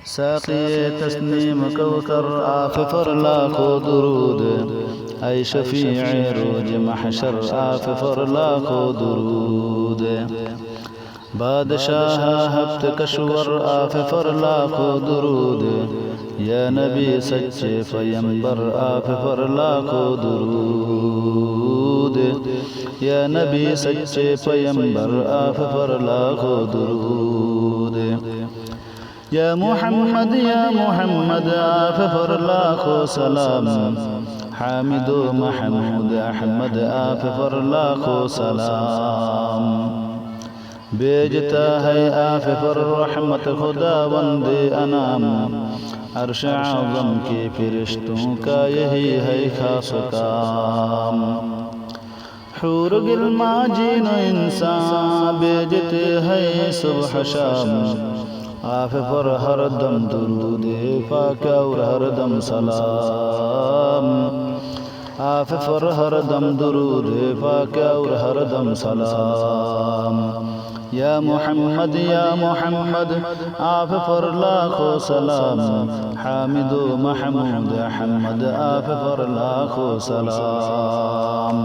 ساقی تسنیم کوثر of پر لاکھوں درود، اے شفیع روز محشر آف پر لاکھوں درود، بادشاہ ہفت کشور آف پر لاکھوں درود، یا نبی سچے پیمبر آف پر لاکھوں درود، یا نبی سچے پیمبر آف پر لاکھوں درود، یا محمد آپ پر لاکھوں سلام، حامد و محمود احمد آپ پر لاکھوں سلام، بھیجتا ہے آپ پر رحمت خداوند انام، عرش اعظم کے فرشتوں کا یہی ہے خاص کام، حور گلما جن و انسان بھیجتے ہیں صبح شام، آپ پر ہر دم درود پاک اور ہر دم سلام، آپ پر ہر دم درود پاک اور ہر دم سلام، یا محمد آپ پر لاکھوں سلام، حامد و محمود احمد آپ پر لاکھوں سلام۔